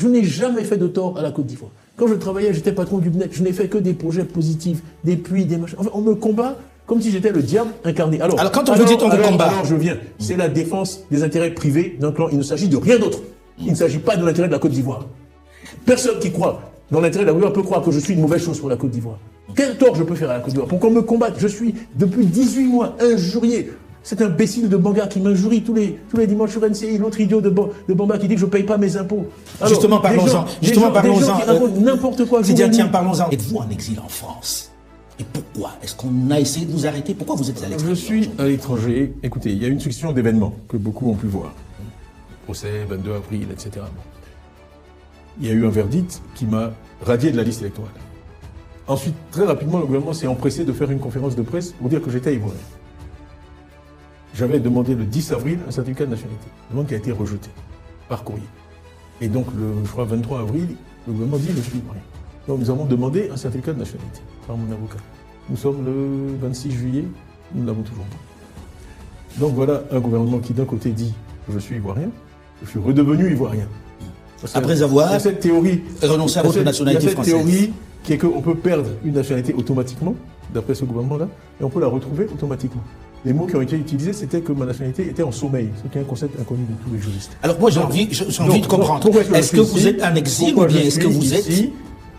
Je n'ai jamais fait de tort à la Côte d'Ivoire. Quand je travaillais, j'étais patron du BNET, je n'ai fait que des projets positifs, des puits, des machins. Enfin, on me combat comme si j'étais le diable incarné. Alors quand on vous dit on vous combat... Alors je viens. C'est la défense des intérêts privés d'un clan. Il ne s'agit de rien d'autre. Il ne s'agit pas de l'intérêt de la Côte d'Ivoire. Personne qui croit dans l'intérêt de la Côte d'Ivoire peut croire que je suis une mauvaise chose pour la Côte d'Ivoire. Quel tort je peux faire à la Côte d'Ivoire pour qu'on me combatte? Je suis, depuis 18 mois, injurié. Cet imbécile de Banga qui m'injurie tous les dimanches sur NCI, l'autre idiot de Bamba qui dit que je ne paye pas mes impôts. Alors, justement, parlons-en. N'importe quoi. Tiens, parlons-en. Êtes-vous en exil en France? Et pourquoi? Est-ce qu'on a essayé de vous arrêter? Pourquoi vous êtes à l'étranger? Je suis à l'étranger. Écoutez, il y a une succession d'événements que beaucoup ont pu voir. Procès, 22 avril, etc. Il y a eu un verdict qui m'a radié de la liste électorale. Ensuite, très rapidement, le gouvernement s'est empressé de faire une conférence de presse pour dire que j'étais ivoirien. J'avais demandé le 10 avril un certificat de nationalité, demande qui a été rejeté par courrier. Et donc, je crois, 23 avril, le gouvernement dit que je suis ivoirien. Donc, nous avons demandé un certificat de nationalité par mon avocat. Nous sommes le 26 juillet, nous ne l'avons toujours pas. Donc, voilà un gouvernement qui, d'un côté, dit que je suis ivoirien, je suis redevenu ivoirien. Après avoir cette théorie, renoncé à votre nationalité française. Cette théorie qui est qu'on peut perdre une nationalité automatiquement, d'après ce gouvernement-là, et on peut la retrouver automatiquement. Les mots qui ont été utilisés, c'était que ma nationalité était en sommeil, ce qui est un concept inconnu de tous les juristes. Alors moi, j'ai envie de comprendre. Est-ce que vous êtes en exil ou bien est-ce que vous êtes ici?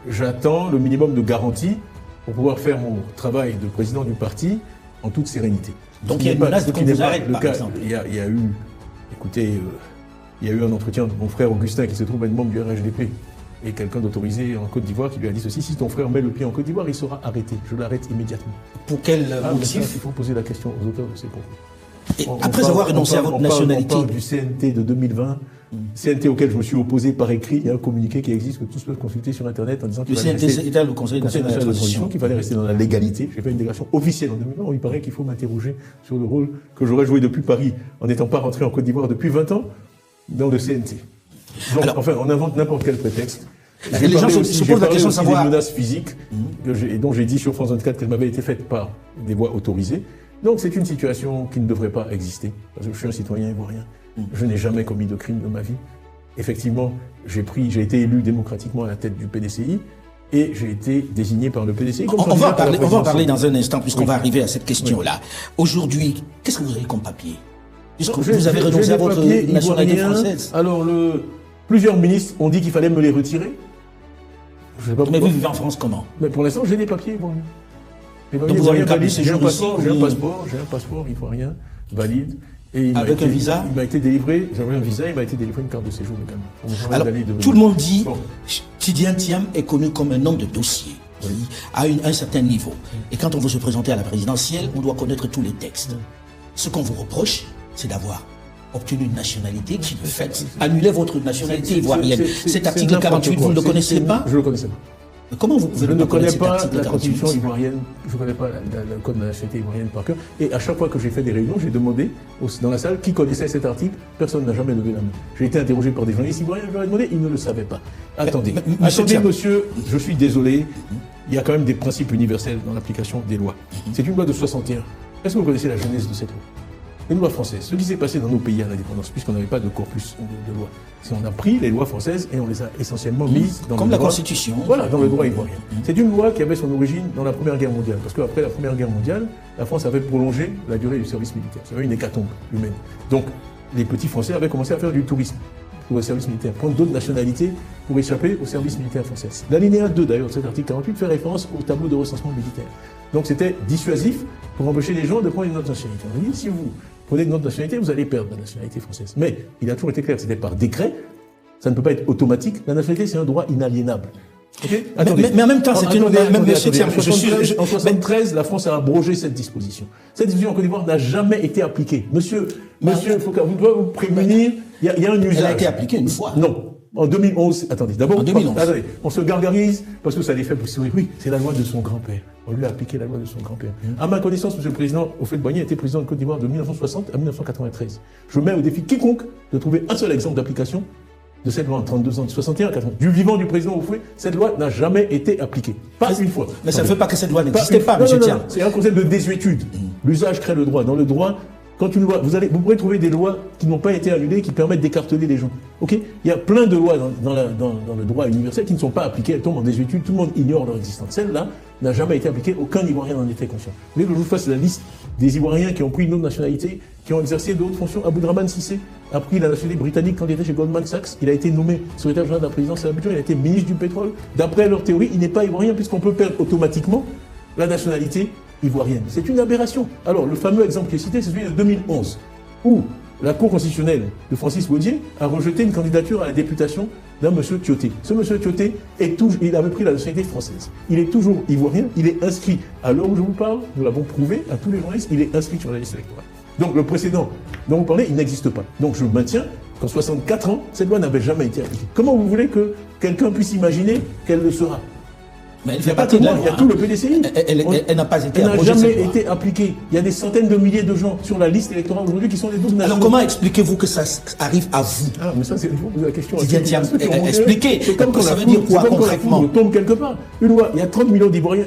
J'attends le minimum de garantie pour pouvoir faire mon travail de président du parti en toute sérénité. Donc il y a une menace qu'on vous arrête, par exemple. Il y a eu, écoutez, il y a eu un entretien de mon frère Augustin qui se trouve être membre du RHDP et quelqu'un d'autorisé en Côte d'Ivoire qui lui a dit ceci: si ton frère met le pied en Côte d'Ivoire, il sera arrêté. Je l'arrête immédiatement. Pour quel motif? Il faut poser la question aux auteurs de ces propos. Et après avoir renoncé à votre nationalité. On parle du CNT de 2020, CNT auquel je me suis opposé par écrit. Il y a un communiqué qui existe que tous peuvent consulter sur Internet en disant qu'il fallait rester, le Conseil national de transition, qu'il fallait rester dans la légalité. J'ai fait une déclaration officielle en 2020 où il paraît qu'il faut m'interroger sur le rôle que j'aurais joué depuis Paris en n'étant pas rentré en Côte d'Ivoire depuis 20 ans dans le CNT. Donc, alors, enfin, on invente n'importe quel prétexte. Les gens se posent la question de savoir. Des menaces physiques, dont j'ai dit sur France 24 qu'elles m'avaient été faites par des voies autorisées. Donc c'est une situation qui ne devrait pas exister, parce que je suis un citoyen ivoirien. Je n'ai jamais commis de crime de ma vie. Effectivement, j'ai été élu démocratiquement à la tête du PDCI, et j'ai été désigné par le PDCI. On va en parler dans un instant, puisqu'on va arriver à cette question-là. Aujourd'hui, qu'est-ce que vous avez comme papier? Puisque vous avez renoncé à votre nationalité française. Alors, plusieurs ministres ont dit qu'il fallait me les retirer. Je sais pas pourquoi. Mais vous vivez en France comment? Mais pour l'instant, j'ai des papiers ivoiriens. Donc vous avez un carte de séjour ici? J'ai un passeport ivoirien valide. Et avec un visa? Il m'a été délivré, j'avais un visa, il m'a été délivré une carte de séjour également. Alors, tout le monde dit, Tidjane Thiam est connu comme un homme de dossier, à un certain niveau. Et quand on veut se présenter à la présidentielle, on doit connaître tous les textes. Ce qu'on vous reproche, c'est d'avoir obtenu une nationalité qui, de fait, annulait votre nationalité ivoirienne. Cet article 48, vous ne le connaissez pas? Je ne le connaissais pas. Mais comment vous pouvez Je ne connais pas la 48? constitution ivoirienne, je ne connais pas le code de la nationalité ivoirienne par cœur. Et à chaque fois que j'ai fait des réunions, j'ai demandé dans la salle qui connaissait cet article. Personne n'a jamais levé la main. J'ai été interrogé par des journalistes ivoiriens, je leur ai demandé, ils ne le savaient pas. Attendez, monsieur, je suis désolé, il y a quand même des principes universels dans l'application des lois. C'est une loi de 61. Est-ce que vous connaissez la genèse de cette loi? Les lois françaises, ce qui s'est passé dans nos pays à l'indépendance, puisqu'on n'avait pas de corpus de lois, c'est qu'on a pris les lois françaises et on les a essentiellement mises dans comme la Constitution. Voilà, dans le droit ivoirien. C'est une loi qui avait son origine dans la Première Guerre mondiale, parce qu'après la Première Guerre mondiale, la France avait prolongé la durée du service militaire. Ça avait une hécatombe humaine. Donc, les petits Français avaient commencé à faire du tourisme pour le service militaire, prendre d'autres nationalités pour échapper au service militaire français. L'alinéa 2 d'ailleurs de cet article 48 fait référence au tableau de recensement militaire. Donc c'était dissuasif pour empêcher les gens de prendre une autre nationalité. On a dit, si vous prenez une autre nationalité, vous allez perdre la nationalité française. Mais il a toujours été clair que c'était par décret, ça ne peut pas être automatique. La nationalité, c'est un droit inaliénable. Okay, mais en même temps, c'est une... En 73, la France a abrogé cette disposition. Cette disposition en Côte d'Ivoire n'a jamais été appliquée. Monsieur Foucault, vous devez vous prémunir, il y a un usage. Elle a été appliquée une fois. Non. En 2011, attendez, d'abord, en 2011. Attendez, on se gargarise parce que ça les fait pousser. Oui, c'est la loi de son grand-père. On lui a appliqué la loi de son grand-père. À ma connaissance, Monsieur le Président Houphouët-Boigny était président de Côte d'Ivoire de 1960 à 1993. Je mets au défi quiconque de trouver un seul exemple d'application de cette loi en 32 ans, de 61 à 80. Du vivant du président Houphouët, cette loi n'a jamais été appliquée. Pas une fois. Mais ça ne veut pas que cette loi n'existait pas, monsieur Thiam. C'est un concept de désuétude. L'usage crée le droit. Dans le droit, quand une loi, vous pourrez trouver des lois qui n'ont pas été annulées, qui permettent d'écarteler les gens. Ok? Il y a plein de lois dans le droit universel qui ne sont pas appliquées, elles tombent en désuétude, tout le monde ignore leur existence. Celle-là n'a jamais été appliquée, aucun Ivoirien n'en était conscient. Vous voulez que je vous fasse la liste des Ivoiriens qui ont pris une autre nationalité, qui ont exercé d'autres fonctions? Aboudrahmane Cissé a pris la nationalité britannique quand il était chez Goldman Sachs. Il a été nommé secrétaire général de la présidence à l'Abidjan, il a été ministre du pétrole. D'après leur théorie, il n'est pas Ivoirien puisqu'on peut perdre automatiquement la nationalité ivoirienne. C'est une aberration. Alors, le fameux exemple qui est cité, c'est celui de 2011, où la Cour constitutionnelle de Francis Wodié a rejeté une candidature à la députation d'un monsieur Tioté. Ce monsieur Tioté il avait pris la nationalité française. Il est toujours ivoirien, il est inscrit, à l'heure où je vous parle, nous l'avons prouvé à tous les journalistes, il est inscrit sur la liste électorale. Donc le précédent dont vous parlez, il n'existe pas. Donc je maintiens qu'en 64 ans, cette loi n'avait jamais été appliquée. Comment vous voulez que quelqu'un puisse imaginer qu'elle le sera? Mais elle fait partie de la loi. Il y a tout le PDCI. Elle n'a pas été Elle n'a jamais été appliquée. Il y a des centaines de milliers de gens sur la liste électorale aujourd'hui qui sont des doubles nationaux. Alors comment expliquez-vous que ça arrive à vous? Ah, mais ça, c'est vous poser la question. Expliquez. C'est comme quand ça veut dire quoi concrètement? On tombe quelque part. Une loi, il y a 30 millions d'Ivoiriens.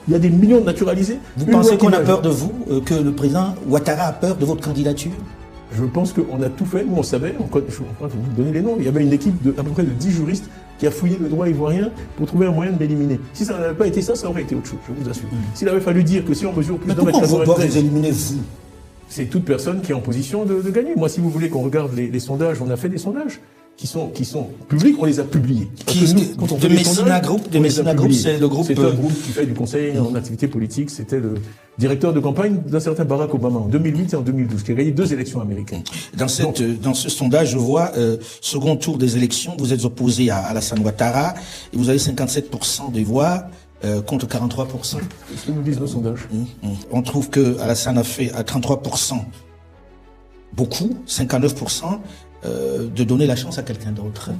Il y a des millions de naturalisés. Vous pensez qu'on a peur de vous, que le président Ouattara a peur de votre candidature? Je pense qu'on a tout fait. Nous, on savait. Je crois que vous donner les noms. Il y avait une équipe à peu près de 10 juristes qui a fouillé le droit ivoirien pour trouver un moyen de l'éliminer. Si ça n'avait pas été ça, ça aurait été autre chose, je vous assure. S'il avait fallu dire que si on mesure plus d'un mètre 93... Mais pourquoi vous éliminer vous? C'est toute personne qui est en position de gagner. Moi, si vous voulez qu'on regarde les sondages, on a fait des sondages qui sont publics, on les a publiés. De Messina Group, c'est le groupe... C'est un groupe qui fait du conseil en activité politique. C'était le directeur de campagne d'un certain Barack Obama en 2008 et en 2012, qui a gagné 2 élections américaines. Dans ce sondage, je vois, second tour des élections, vous êtes opposé à Alassane Ouattara et vous avez 57% des voix contre 43%. C'est ce que nous disent nos sondages. On trouve que Alassane a fait à 33% beaucoup, 59%, de donner la chance à quelqu'un d'autre.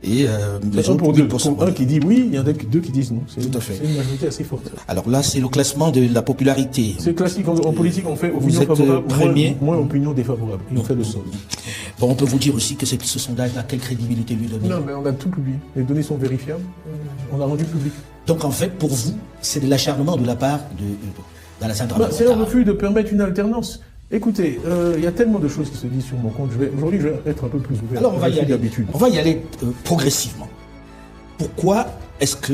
Et les autres pour un qui dit oui, il y en a 2 qui disent non. Tout à fait. C'est une majorité assez forte. Alors là, c'est le classement de la popularité. C'est classique. En politique, on fait opinion favorable, moins opinion défavorable. Et on fait le sol. Bon, on peut vous dire aussi que ce sondage-là, quelle crédibilité lui donne? Non, mais on a tout publié. Les données sont vérifiables. On l'a rendu public. Donc en fait, pour vous, c'est de l'acharnement de la part d'Alassane Ouattara. C'est un refus de permettre une alternance. Écoutez, il y a tellement de choses qui se disent sur mon compte. Aujourd'hui, je vais être un peu plus ouvert. Alors, on va y aller progressivement. Pourquoi est-ce que,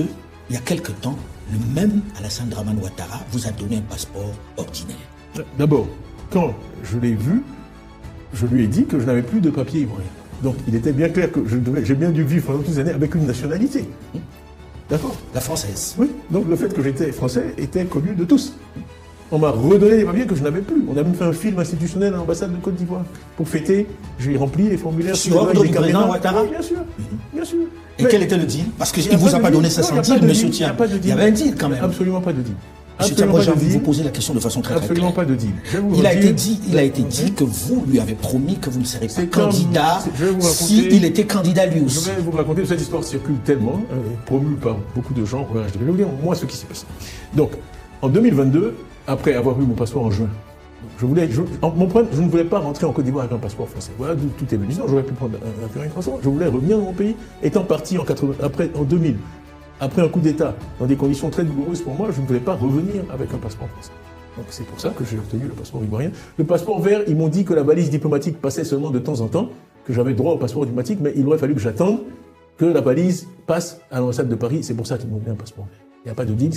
il y a quelque temps, le même Alassane Dramane Ouattara vous a donné un passeport ordinaire? D'abord, quand je l'ai vu, je lui ai dit que je n'avais plus de papier ivoirien. Donc, il était bien clair que j'ai bien dû vivre pendant toutes ces années avec une nationalité. D'accord? La française. Oui. Donc, le fait que j'étais français était connu de tous. On m'a redonné des papiers que je n'avais plus. On a même fait un film institutionnel à l'ambassade de Côte d'Ivoire. Pour fêter, j'ai rempli les formulaires. Sur ordre du président Ouattara? Bien sûr, bien sûr. Et quel était le deal? Parce qu'il ne vous a pas donné 500 deals, monsieur Thiam. Il y avait un deal quand même. Absolument pas de deal. Monsieur Thiam, moi j'ai envie de vous poser la question de façon très claire. Absolument pas de deal. Il a été dit que vous lui avez promis que vous ne serez pas candidat s'il était candidat lui aussi. Je vais vous raconter, cette histoire circule tellement, promue par beaucoup de gens. Je vais vous dire moi ce qui s'est passé. Donc, en 2022, après avoir eu mon passeport en juin, je ne voulais pas rentrer en Côte d'Ivoire avec un passeport français. Voilà d'où tout est venu. Sinon, j'aurais pu prendre un passeport. Je voulais revenir dans mon pays. Étant parti en 2000, après un coup d'État, dans des conditions très douloureuses pour moi, je ne voulais pas revenir avec un passeport français. Donc c'est pour ça que j'ai obtenu le passeport ivoirien. Le passeport vert, ils m'ont dit que la balise diplomatique passait seulement de temps en temps, que j'avais droit au passeport diplomatique, mais il aurait fallu que j'attende que la balise passe à l'ambassade de Paris. C'est pour ça qu'ils m'ont donné un passeport vert. Il n'y a pas de deal,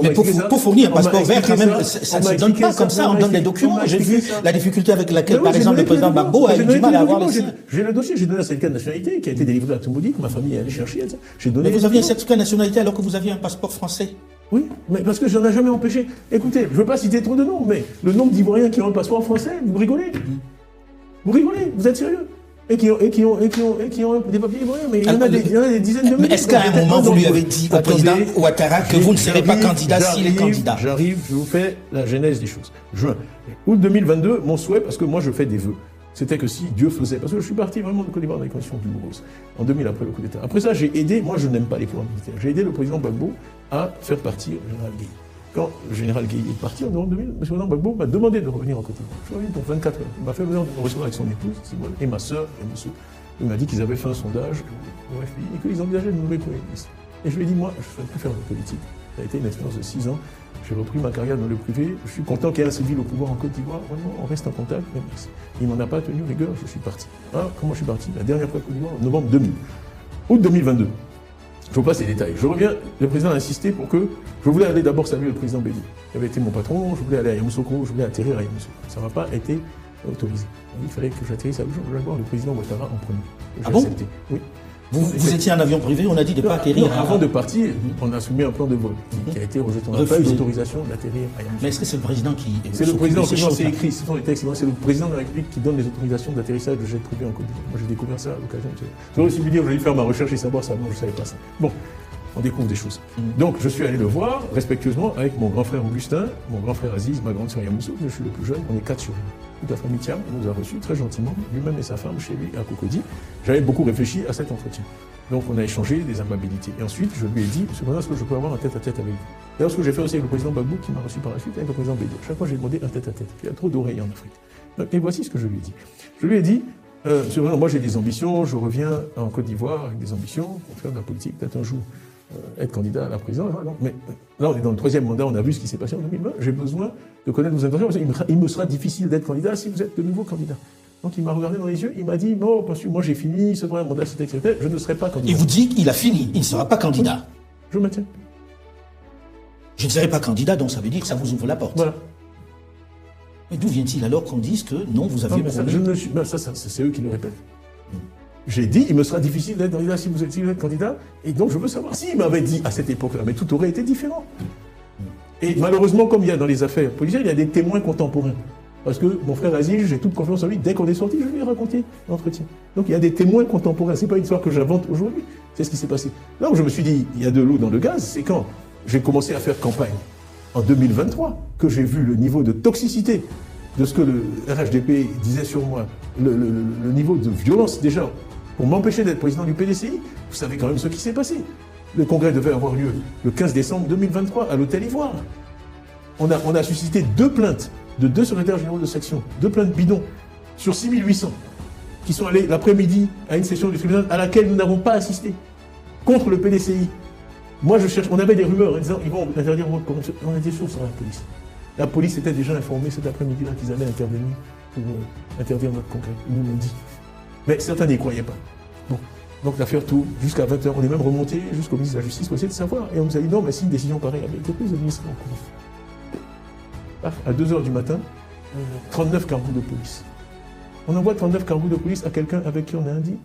mais pour fournir un passeport vert, quand même, ça ne se donne pas comme ça, on donne des documents. J'ai vu la difficulté avec laquelle, par exemple, le président Gbagbo a eu du mal à avoir les signes. J'ai le dossier, j'ai donné un certificat de nationalité qui a été délivré à Toumoudi, que ma famille est allée chercher. Mais vous aviez un certificat de nationalité alors que vous aviez un passeport français? Oui, mais parce que je n'en ai jamais empêché. Écoutez, je ne veux pas citer trop de noms, mais le nombre d'Ivoiriens qui ont un passeport français, vous rigolez? Vous rigolez? Vous êtes sérieux? Et qui ont des papiers ivoiriens, mais il y en a des dizaines de milliers. Mais est-ce qu'à un moment, vous lui avez dit au président Ouattara que vous ne serez pas candidat s'il est candidat? J'arrive, je vous fais la genèse des choses. Juin. Août 2022, mon souhait, parce que moi je fais des vœux, c'était que si Dieu faisait, parce que je suis parti vraiment de Côte d'Ivoire dans des conditions douloureuses, en 2000 après le coup d'État. Après ça, j'ai aidé, moi je n'aime pas les plans militaires, j'ai aidé le président Gbagbo à faire partir le général Gueye. Quand le général Gueye est parti en 2000, M. Gbagbo m'a demandé de revenir en Côte d'Ivoire. Je suis revenu pour 24 heures. Il m'a fait venir me recevoir avec son épouse, Simone, et ma sœur, et monsieur. Il m'a dit qu'ils avaient fait un sondage au FPI et qu'ils envisageaient de me nommer Premier ministre. Et je lui ai dit, moi, je ne souhaite plus faire de politique. Ça a été une expérience de 6 ans. J'ai repris ma carrière dans le privé. Je suis content qu'il y ait un civil au pouvoir en Côte d'Ivoire. Vraiment, on reste en contact. Mais il m'en a pas tenu rigueur, je suis parti. Ah, comment je suis parti? La dernière fois Côte d'Ivoire, en novembre 2000. Août 2022. Je vous passe les détails. Je reviens, le président a insisté pour que... Je voulais aller d'abord saluer le président Béli. Il avait été mon patron, je voulais aller à Yamoussoukro, je voulais atterrir à Yamoussoukro. Ça n'a pas été autorisé. Il fallait que j'atterrisse à Abidjan. Je voulais voir le président Ouattara en premier. Ah bon? Accepté. Oui. Vous étiez un avion privé, on a dit de ne pas atterrir. Non, avant de partir, on a soumis un plan de vol qui a été rejeté. On n'a pas eu l'autorisation d'atterrir à Yamoussoukro. Mais est-ce que c'est le président qui... C'est le président, c'est écrit, ce sont les textes, c'est le président de la République qui donne les autorisations d'atterrissage de jets privés en Côte d'Ivoire. Moi j'ai découvert ça à l'occasion de... J'aurais aussi pu dire, je vais faire ma recherche et savoir ça, moi je ne savais pas ça. Bon, on découvre des choses. Donc je suis allé le voir respectueusement avec mon grand frère Augustin, mon grand frère Aziz, ma grande sœur Yamoussou, je suis le plus jeune, on est 4 sur lui. Toute la famille Thiam nous a reçus très gentiment, lui-même et sa femme chez lui à Cocody. J'avais beaucoup réfléchi à cet entretien. Donc on a échangé des amabilités. Et ensuite, je lui ai dit, cependant, est-ce que je peux avoir un tête-à-tête avec vous? D'ailleurs, ce que j'ai fait aussi avec le président Gbagbo, qui m'a reçu par la suite, avec le président Béli. Chaque fois, j'ai demandé un tête-à-tête. Il y a trop d'oreilles en Afrique. Donc, et voici ce que je lui ai dit. Je lui ai dit, moi j'ai des ambitions, je reviens en Côte d'Ivoire avec des ambitions pour faire de la politique, peut-être un jour être candidat à la présidence. Mais là, on est dans le 3e mandat, on a vu ce qui s'est passé en 2020. J'ai besoin de connaître vos intentions, parce qu'il me sera difficile d'être candidat si vous êtes de nouveau candidat. Donc il m'a regardé dans les yeux, il m'a dit, non, parce que moi j'ai fini, ce sera un mandat, etc., je ne serai pas candidat. Il vous dit qu'il a fini, il ne sera pas candidat. Je maintiens. Je ne serai pas candidat, donc ça veut dire que ça vous ouvre la porte. Voilà. Mais d'où vient-il alors qu'on dise que non, vous aviez promis... C'est eux qui le répètent. J'ai dit, il me sera difficile d'être candidat si vous êtes candidat, et donc je veux savoir s'il m'avait dit à cette époque-là, mais tout aurait été différent. Et malheureusement, comme il y a dans les affaires policières, il y a des témoins contemporains. Parce que mon frère Aziz, j'ai toute confiance en lui, dès qu'on est sorti, je lui ai raconté l'entretien. Donc il y a des témoins contemporains, c'est pas une histoire que j'invente aujourd'hui, c'est ce qui s'est passé. Là où je me suis dit, il y a de l'eau dans le gaz, c'est quand j'ai commencé à faire campagne, en 2023, que j'ai vu le niveau de toxicité de ce que le RHDP disait sur moi, le niveau de violence déjà, pour m'empêcher d'être président du PDCI. Vous savez quand même ce qui s'est passé. Le congrès devait avoir lieu le 15 décembre 2023 à l'Hôtel Ivoire. On a suscité 2 plaintes de 2 secrétaires généraux de section, 2 plaintes bidons, sur 6800, qui sont allés l'après-midi à une session du tribunal à laquelle nous n'avons pas assisté, contre le PDCI. Moi je cherche, on avait des rumeurs en disant ils vont interdire votre corruption. On était sourds sur la police. La police était déjà informée cet après-midi-là qu'ils allaient intervenir pour interdire notre congrès. Ils nous l'ont dit. Mais certains n'y croyaient pas. Bon. Donc l'affaire tourne jusqu'à 20h. On est même remonté jusqu'au ministre de la Justice pour essayer de savoir. Et on nous a dit non, mais si une décision pareille avait été prise, le ministre serait en cours. À 2h du matin, 39 cargos de police. On envoie 39 cargos de police à quelqu'un avec qui on a un dit